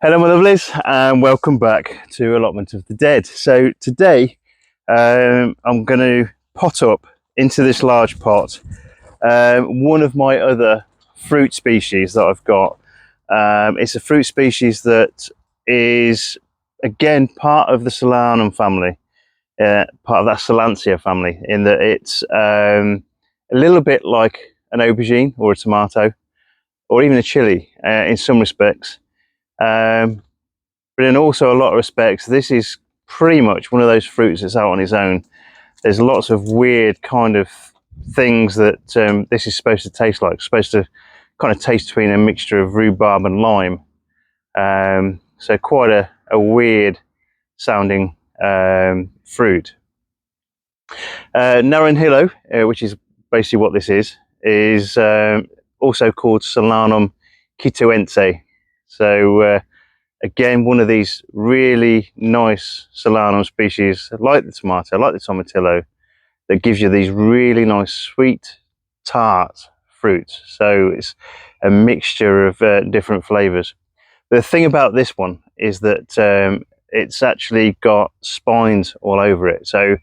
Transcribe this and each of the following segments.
Hello my lovelies, and welcome back to Allotment of the Dead. So today I'm going to pot up into this large pot one of my other fruit species that I've got. It's a fruit species that is again part of the Solanum family, part of that Solantia family, in that it's a little bit like an aubergine or a tomato or even a chilli in some respects. But in also a lot of respects, this is pretty much one of those fruits that's out on its own. There's lots of weird kind of things that this is supposed to taste like. It's supposed to kind of taste between a mixture of rhubarb and lime. So quite a weird sounding fruit. Naranjilla, which is basically what this is also called Solanum Quitoense. So again, one of these really nice Solanum species, like the tomato, like the tomatillo, that gives you these really nice sweet, tart fruits. So it's a mixture of different flavours. The thing about this one is that it's actually got spines all over it. So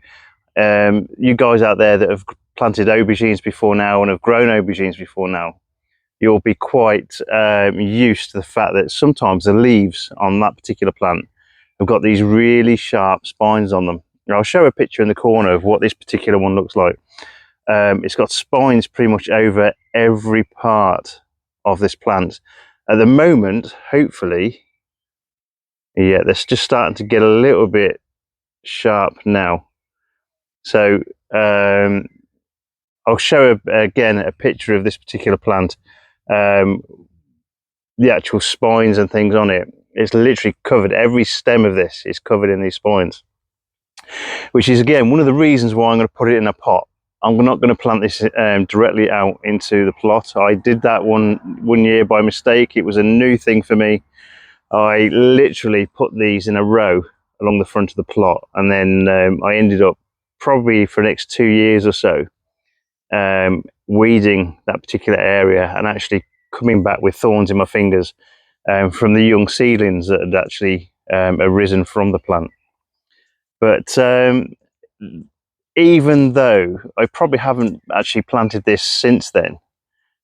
you guys out there that have planted aubergines before now and have grown aubergines before now, you'll be quite used to the fact that sometimes the leaves on that particular plant have got these really sharp spines on them. Now, I'll show a picture in the corner of what this particular one looks like. It's got spines pretty much over every part of this plant. At the moment, hopefully, yeah, they're just starting to get a little bit sharp now. So I'll show again a picture of this particular plant. The actual spines and things on it, it's literally covered. Every stem of this is covered in these spines, which is again one of the reasons why I'm going to put it in a pot. I'm not going to plant this directly out into the plot. I did that one year by mistake. It was a new thing for me. I literally put these in a row along the front of the plot, and then I ended up probably for the next 2 years or so weeding that particular area and actually coming back with thorns in my fingers from the young seedlings that had actually arisen from the plant. But even though I probably haven't actually planted this since then,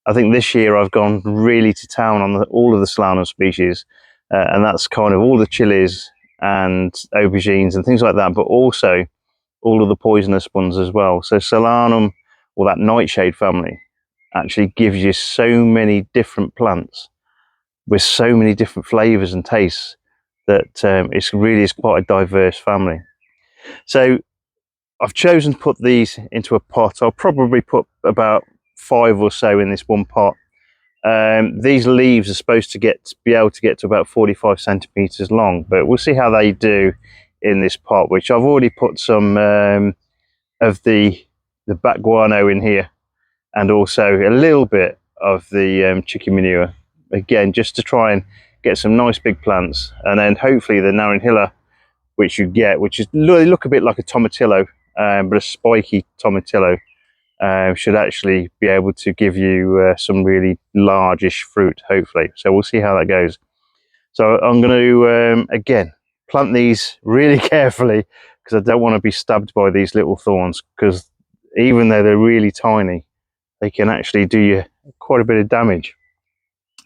I think this year I've gone really to town on all of the Solanum species, and that's kind of all the chilies and aubergines and things like that, but also all of the poisonous ones as well. So Solanum, or that nightshade family, actually gives you so many different plants with so many different flavors and tastes that it really is quite a diverse family. So I've chosen to put these into a pot. I'll probably put about 5 or so in this one pot. These leaves are supposed to be able to get to about 45 centimeters long, but we'll see how they do in this pot, which I've already put some of the back guano in here, and also a little bit of the chicken manure, again just to try and get some nice big plants. And then hopefully the Naranjilla, which you get, which is look a bit like a tomatillo, but a spiky tomatillo, should actually be able to give you some really largish fruit, hopefully. So we'll see how that goes. So I'm going to again plant these really carefully, because I don't want to be stabbed by these little thorns, because even though they're really tiny, they can actually do you quite a bit of damage.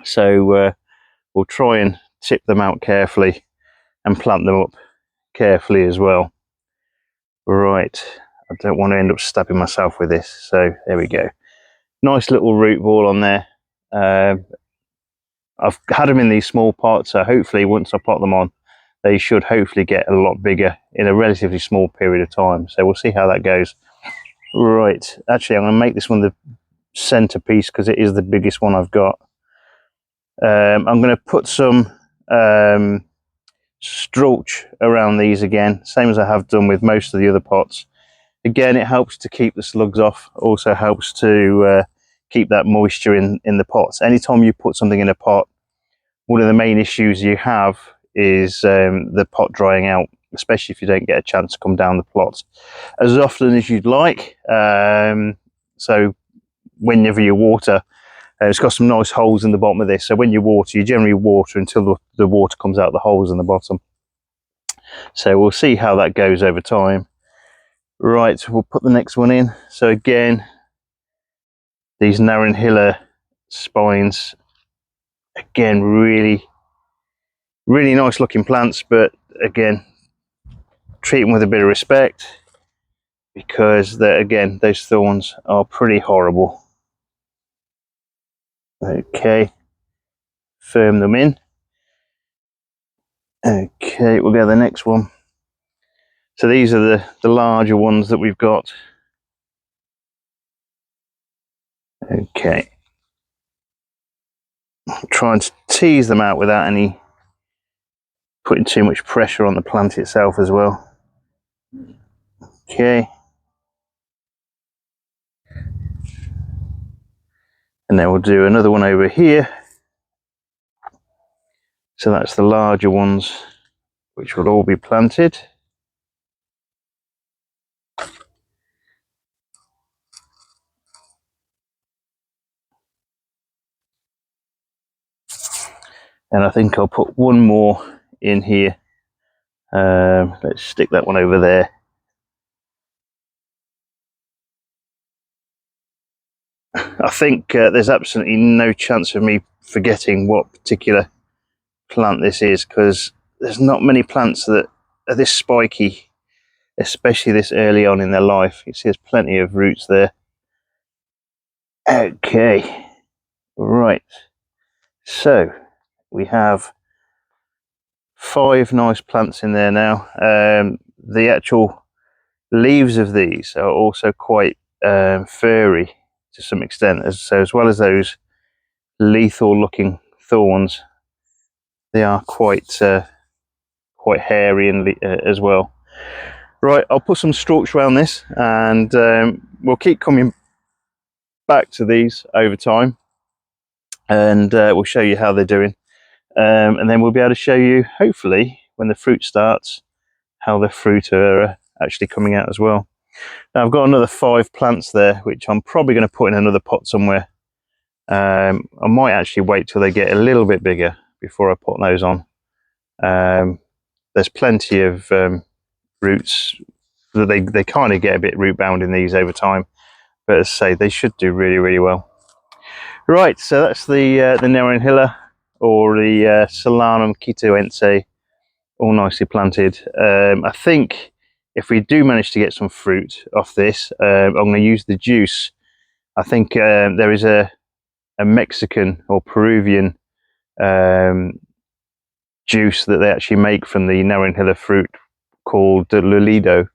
So we'll try and tip them out carefully and plant them up carefully as well. Right, I don't want to end up stabbing myself with this. So there we go. Nice little root ball on there. I've had them in these small pots, so hopefully once I pot them on, they should hopefully get a lot bigger in a relatively small period of time. So we'll see how that goes. Right, actually I'm going to make this one the centerpiece because it is the biggest one I've got. I'm going to put some strawch around these again, same as I have done with most of the other pots. Again, it helps to keep the slugs off, also helps to keep that moisture in the pots. Anytime you put something in a pot, one of the main issues you have is the pot drying out, especially if you don't get a chance to come down the plots as often as you'd like. So whenever you water, It's got some nice holes in the bottom of this, so when you water, you generally water until the water comes out the holes in the bottom. So we'll see how that goes over time. Right, we'll put the next one in. So again, these Naranjilla spines, again, really nice looking plants, but again, treat them with a bit of respect, because again, those thorns are pretty horrible. Okay, firm them in. Okay, we'll go to the next one. So these are the larger ones that we've got. Okay, try and tease them out without putting too much pressure on the plant itself as well. Okay, and then we'll do another one over here. So that's the larger ones, which will all be planted. And I think I'll put one more in here. Let's stick that one over there. I think there's absolutely no chance of me forgetting what particular plant this is, because there's not many plants that are this spiky, especially this early on in their life. You see there's plenty of roots there. Okay, right, so we have 5 nice plants in there now. The actual leaves of these are also quite furry to some extent, so as well as those lethal looking thorns, they are quite hairy and as well. Right, I'll put some stalks around this, and we'll keep coming back to these over time, and we'll show you how they're doing, and then we'll be able to show you, hopefully, when the fruit starts, how the fruit are actually coming out as well. Now I've got another 5 plants there, which I'm probably going to put in another pot somewhere. I might actually wait till they get a little bit bigger before I put those on. There's plenty of roots that they kind of get a bit root bound in these over time, but as I say, they should do really well. Right, so that's the Naranjilla, or the Solanum Quitoense, all nicely planted. I think if we do manage to get some fruit off this, I'm going to use the juice. I think there is a Mexican or Peruvian juice that they actually make from the Naranjilla fruit called Lulido.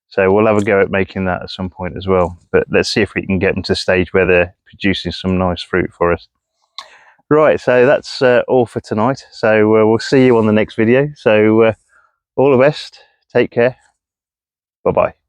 So we'll have a go at making that at some point as well. But let's see if we can get them to the stage where they're producing some nice fruit for us. Right, so that's all for tonight. So we'll see you on the next video. So all the best. Take care. Bye-bye.